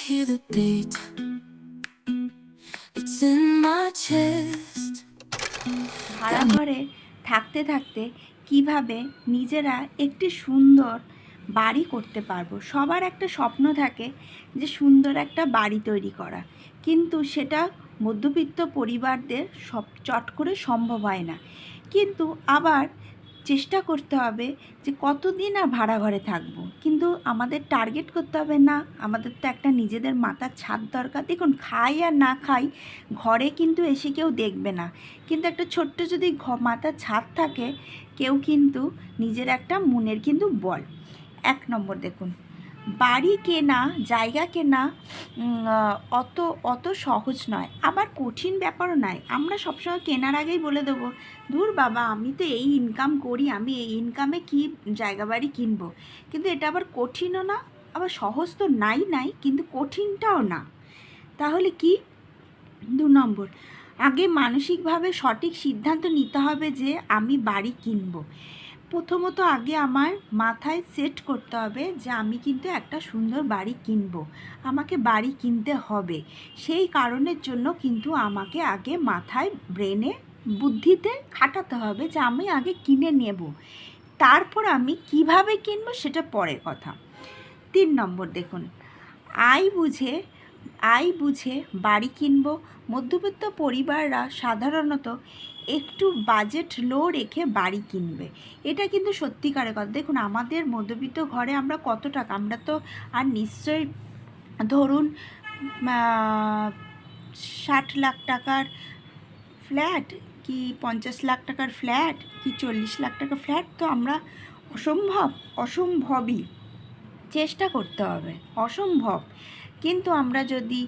hear the beat. It's in my chest. ভাড়া ঘরে থাকতে থাকতে কিভাবে নিজেরা একটি সুন্দর বাড়ি করতে পারবো। সবার একটা স্বপ্ন থাকে যে সুন্দর একটা বাড়ি তৈরি করা, কিন্তু সেটা মধ্যবিত্ত পরিবারদের সব চট করে সম্ভব হয় না। কিন্তু আবার চেষ্টা করতে হবে যে কতদিন আর ভাড়া ঘরে থাকবো, কিন্তু আমাদের টার্গেট করতে হবে না, আমাদের তো একটা নিজেদের মাথার ছাদ দরকার। দেখুন, খাই আর না খাই, ঘরে কিন্তু এসে কেউ দেখবে না, কিন্তু একটা ছোট্ট যদি মাথার ছাদ থাকে, কেউ কিন্তু নিজের একটা মনের কিন্তু বল। 1 নম্বর দেখুন, বাড়ি কেনা, জায়গা কেনা অত অত সহজ নয়, আবার কঠিন ব্যাপারও নয়। আমরা সবসময় কেনার আগেই বলে দেবো, ধুর বাবা, আমি তো এই ইনকাম করি, আমি এই ইনকামে কি জায়গা বাড়ি কিনবো। কিন্তু এটা আবার কঠিনও না, আবার সহজ তো নাই, কিন্তু কঠিনটাও না। তাহলে কি? 2 নম্বর, আগে মানসিকভাবে সঠিক সিদ্ধান্ত নিতে হবে যে আমি বাড়ি কিনবো। প্রথমত আগে আমার মাথায় সেট করতে হবে যে আমি কিন্তু একটা সুন্দর বাড়ি কিনবো, আমাকে বাড়ি কিনতে হবে। সেই কারণের জন্য কিন্তু আমাকে আগে মাথায়, ব্রেনে, বুদ্ধিতে খাটাতে হবে যে আমি আগে কিনে নেব, তারপর আমি কিভাবে কিনবো সেটা পরের কথা। 3 নম্বর দেখুন, আয় বুঝে বাড়ি কিনব। মধ্যবিত্ত পরিবাররা সাধারণত একটু বাজেট লো রেখে বাড়ি কিনবে, এটা কিন্তু সত্যিকারের কথা। দেখুন, আমাদের মধ্যবিত্ত ঘরে আমরা কত টাকা, আমরা তো আর নিশ্চয়ই ধরুন 60 লাখ টাকার ফ্ল্যাট, কি 50 লাখ টাকার ফ্ল্যাট, কি 40 লাখ টাকার ফ্ল্যাট তো আমরা অসম্ভবই। চেষ্টা করতে হবে, অসম্ভব। কিন্তু আমরা যদি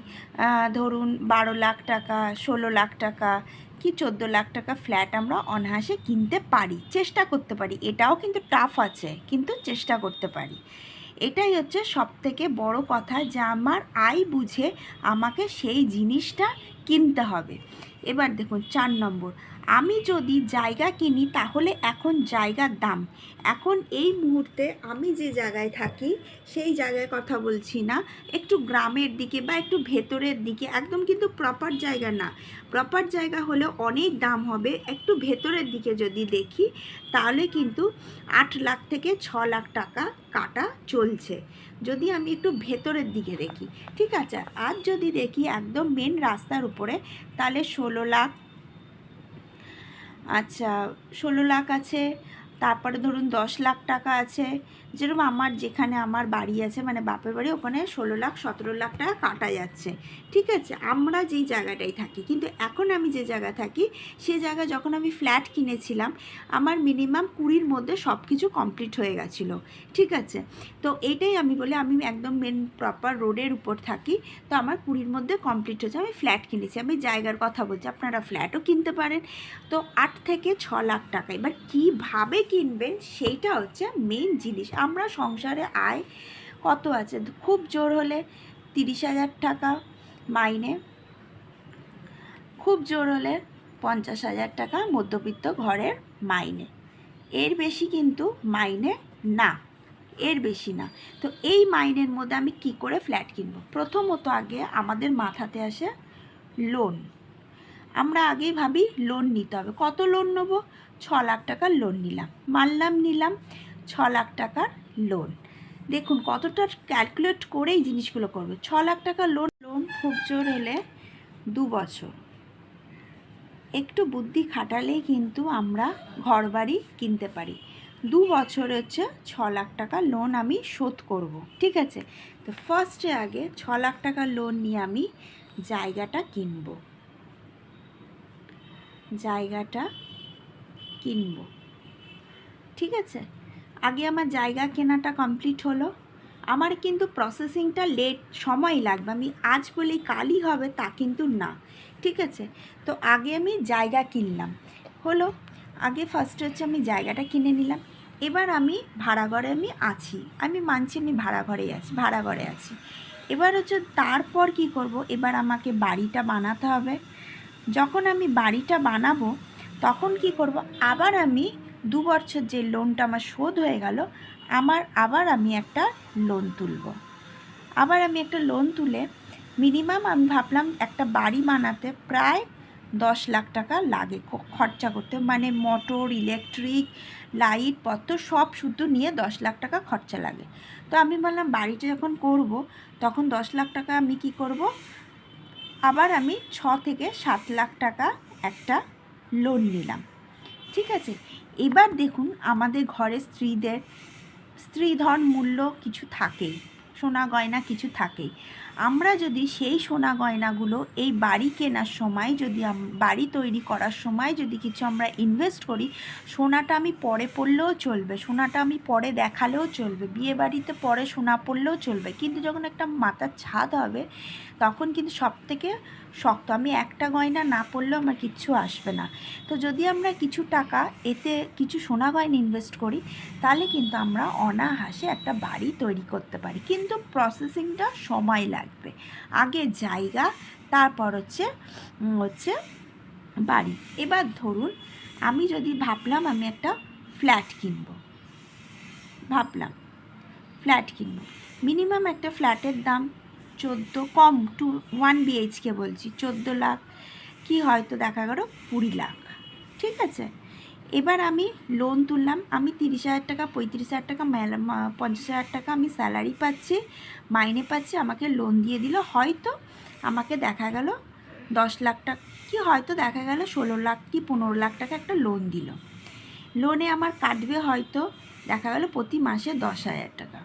ধরুন 12 লাখ টাকা, 16 লাখ টাকা, কি 14 লাখ টাকা ফ্ল্যাট আমরা অনায়াসে কিনতে পারি, চেষ্টা করতে পারি। এটাও কিন্তু টাফ আছে, কিন্তু চেষ্টা করতে পারি। এটাই হচ্ছে সবথেকে বড় কথা, যে আমার আয় বুঝে আমাকে সেই জিনিসটা কিনতে হবে। এবার দেখুন 4 নম্বর, আমি যদি জায়গা কিনি তাহলে এখন জায়গার দাম, এখন এই মুহূর্তে আমি যে জায়গায় থাকি সেই জায়গায় কথা বলছি না, একটু গ্রামের দিকে বা একটু ভেতরের দিকে, একদম কিন্তু প্রপার জায়গা না। প্রপার জায়গা হলে অনেক দাম হবে। একটু ভেতরের দিকে যদি দেখি তাহলে কিন্তু 8 লাখ থেকে 6 লাখ টাকা কাটা চলছে, যদি আমি একটু ভেতরের দিকে দেখি। ঠিক আছে, আর যদি দেখি একদম মেন রাস্তার উপরে, তাহলে 16 লাখ, আচ্ছা 16 লাখ আছে। তারপরে ধরুন 10 লাখ টাকা আছে, যেরকম আমার যেখানে আমার বাড়ি আছে, মানে বাপের বাড়ি, ওখানে 16 লাখ 17 লাখ টাকা কাটা যাচ্ছে। ঠিক আছে, আমরা যেই জায়গাটায় থাকি। কিন্তু এখন আমি যে জায়গায় থাকি, সে জায়গায় যখন আমি ফ্ল্যাট কিনেছিলাম, আমার মিনিমাম 20-র মধ্যে সব কিছু কমপ্লিট হয়ে গেছিলো। ঠিক আছে, তো এইটাই আমি বলি, আমি একদম মেন প্রপার রোডের উপর থাকি, তো আমার 20-র মধ্যে কমপ্লিট হয়েছে। আমি ফ্ল্যাট কিনেছি, আমি জায়গার কথা বলছি, আপনারা ফ্ল্যাটও কিনতে পারেন। তো 8 থেকে 6 লাখ টাকা। এবার কীভাবে কিনবেন সেইটা হচ্ছে মেন জিনিস। আমরা সংসারে আয় কত আছে, খুব জোর হলে 30,000 টাকা মাইনে, খুব জোর হলে 50,000 টাকা মধ্যবিত্ত ঘরের মাইনে, এর বেশি কিন্তু মাইনে না, এর বেশি না। তো এই মাইনের মধ্যে আমি কি করে ফ্ল্যাট কিনবো? প্রথমত আগে আমাদের মাথাতে আসে লোন। আমরা আগেই ভাবি লোন নিতে হবে। কত লোন নেবো? 6 লাখ টাকার লোন নিলাম 6 লাখ টাকার লোন। দেখুন কতটা ক্যালকুলেট করেই জিনিসগুলো করবে। 6 লাখ টাকার লোন খুব জোর হলে 2 বছর, একটু বুদ্ধি খাটালেই কিন্তু আমরা ঘরবাড়ি কিনতে পারি। 2 বছর হচ্ছে 6 লাখ টাকা লোন আমি শোধ করব। ঠিক আছে, তো ফার্স্টে আগে 6 লাখ টাকার লোন নিয়ে আমি জায়গাটা কিনবো। ঠিক আছে, আগে আমার জায়গা কেনাটা কমপ্লিট হলো। আমার কিন্তু প্রসেসিংটা লেট, সময় লাগবে। আমি আজ বলি কালই হবে তা কিন্তু না। ঠিক আছে, তো আগে আমি জায়গা কিনলাম, হলো। আগে ফার্স্টে হচ্ছে আমি জায়গাটা কিনে নিলাম। এবার আমি ভাড়া ঘরে আছি, আমি মানছি আমি ভাড়া ঘরে আছি। এবার হচ্ছে তারপর কি করব, এবার আমাকে বাড়িটা বানাতে হবে। যখন আমি বাড়িটা বানাবো তখন কি করব, আবার আমি 2 বছর যে লোনটা আমার শোধ হয়ে গেল, আবার আমি একটা লোন তুলব। আবার আমি একটা লোন তুলে মিনিমাম আমি ভাবলাম একটা বাড়ি বানাতে প্রায় 10 লাখ টাকা লাগে খরচা করতে, মানে মোটর, ইলেকট্রিক, লাইট পত্র সব শুধু নিয়ে 10 লাখ টাকা খরচা লাগে। তো আমি বললাম বাড়িটা যখন করব তখন 10 লাখ টাকা আমি কি করব, আবার আমি 6 থেকে 7 লাখ টাকা একটা লোন নিলাম। ঠিক আছে, এবার দেখুন আমাদের ঘরে স্ত্রীধন মূল্য কিছু থাকেই, সোনা গয়না কিছু থাকেই। আমরা যদি সেই সোনা গয়নাগুলো এই বাড়ি কেনার সময়, যদি বাড়ি তৈরি করার সময় যদি কিছু আমরা ইনভেস্ট করি, সোনাটা আমি পরে পরলেও চলবে, সোনাটা আমি পরে দেখালেও চলবে, বিয়ে বাড়িতে পরে সোনা পরলেও চলবে, কিন্তু যখন একটা মাথার ছাদ হবে তখন কিন্তু সব থেকে শক্ত, আমি একটা গয়না না পরলেও আমার কিচ্ছু আসবে না। তো যদি আমরা কিছু টাকা এতে কিছু সোনা গয়না ইনভেস্ট করি তাহলে কিন্তু আমরা অনায়াসে একটা বাড়ি তৈরি করতে পারি, কিন্তু প্রসেসিংটা সময় লাগবে। আগে জায়গা, তারপর হচ্ছে বাড়ি। এবার ধরুন আমি যদি ভাবলাম আমি একটা ফ্ল্যাট কিনবো, মিনিমাম একটা ফ্ল্যাটের দাম 14, কম টু 1 BHK বলছি 14 লাখ, কি হয়তো দেখা গেল 20 লাখ। ঠিক আছে, এবার আমি লোন তুললাম, আমি 30,000 টাকা, 35,000 টাকা, 50,000 টাকা আমি স্যালারি পাচ্ছি, মাইনে পাচ্ছি, আমাকে লোন দিয়ে দিল, হয়তো আমাকে দেখা গেল 10 লাখ টাকা, কি হয়তো দেখা গেল 16 লাখ কি 15 লাখ টাকা একটা লোন দিল। লোনে আমার কাটবে হয়তো দেখা গেল প্রতি মাসে 10,000 টাকা।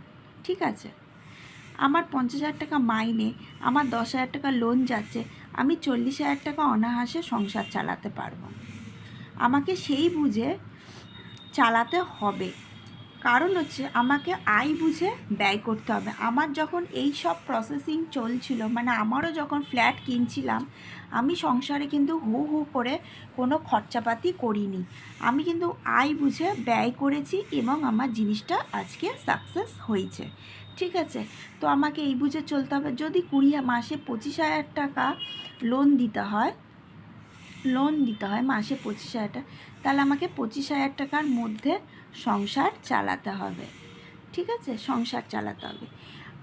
ঠিক আছে, আমার 50,000 টাকা মাইনে, আমার 10,000 টাকা লোন যাচ্ছে, আমি 40,000 টাকা অনায়াসে সংসার চালাতে পারবো। আমাকে সেই বুঝে চালাতে হবে, কারণ হচ্ছে আমাকে আয় বুঝে ব্যয় করতে হবে। আমার যখন এই সব প্রসেসিং চলছিল, মানে আমারও যখন ফ্ল্যাট কিনছিলাম, আমি সংসারে কিন্তু হু হু করে কোনো খরচাপাতি করিনি, আমি কিন্তু আয় বুঝে ব্যয় করেছি এবং আমার জিনিসটা আজকে সাকসেস হয়েছে। ঠিক আছে, তো আমাকে এই বুঝে চলতে হবে। যদি মাসে 25,000 টাকা লোন দিতে হয় মাসে 25,000 টাকা, তাহলে আমাকে 25,000 টাকার মধ্যে সংসার চালাতে হবে। ঠিক আছে, সংসার চালাতে হবে।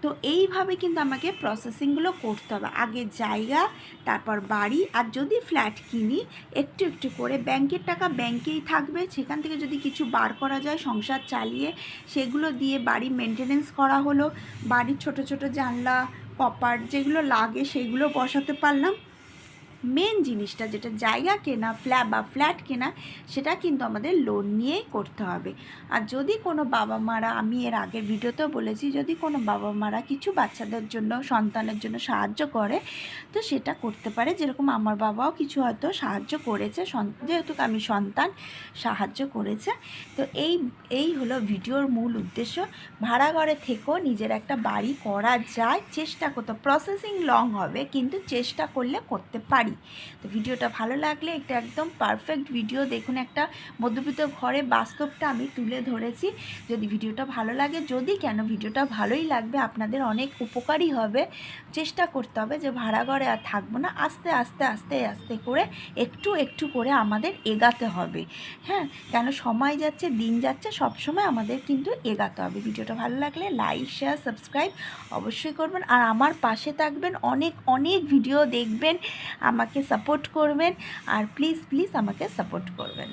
তো এইভাবে কিন্তু আমাকে প্রসেসিংগুলো করতে হবে, আগে জায়গা, তারপর বাড়ি, আর যদি ফ্ল্যাট কিনি একটু একটু করে ব্যাংকের টাকা ব্যাংকেই থাকবে, সেখান থেকে যদি কিছু বার করা যায় সংসার চালিয়ে সেগুলো দিয়ে বাড়ি মেনটেনেন্স করা হলো, বাড়ির ছোট ছোট জানলা, কপাট যেগুলো লাগে সেগুলো বসাতে পারলাম। মেন জিনিসটা যেটা জায়গা কেনা, ফ্ল্যাট কেনা, সেটা কিন্তু আমাদের লোন নিয়েই করতে হবে। আর যদি কোনো বাবা মারা, আমি এর আগের ভিডিওতেও বলেছি, যদি কোনো বাবা মারা কিছু বাচ্চাদের জন্য, সন্তানের জন্য সাহায্য করে তো সেটা করতে পারে, যেরকম আমার বাবাও কিছু হয়তো সাহায্য করেছে, যেহেতু আমি সন্তান, সাহায্য করেছে। তো এই হলো ভিডিওর মূল উদ্দেশ্য। ভাড়া ঘরে থেকেও নিজের একটা বাড়ি করা যায়, চেষ্টা করতে, প্রসেসিং লং হবে কিন্তু চেষ্টা করলে করতে পারি। তো ভিডিওটা ভালো লাগলে একটা একদম পারফেক্ট ভিডিও দেখুন, একটা মধ্যবিত্ত ঘরে বাস্তবটা আমি তুলে ধরেছি। যদি ভিডিওটা ভালো লাগে, ভিডিওটা ভালোই লাগবে, আপনাদের অনেক উপকারী হবে। চেষ্টা করতে হবে যে ভাড়া ঘরে আর থাকবো না, আস্তে আস্তে আস্তে আস্তে করে একটু একটু করে আমাদের এগাতে হবে। হ্যাঁ, কেন সময় যাচ্ছে, দিন যাচ্ছে, সবসময় আমাদের কিন্তু এগাতে হবে। ভিডিওটা ভালো লাগলে লাইক, শেয়ার, সাবস্ক্রাইব অবশ্যই করবেন, আর আমার পাশে থাকবেন, অনেক অনেক ভিডিও দেখবেন, আমাকে সাপোর্ট করবেন, আর প্লিজ আমাকে সাপোর্ট করবেন।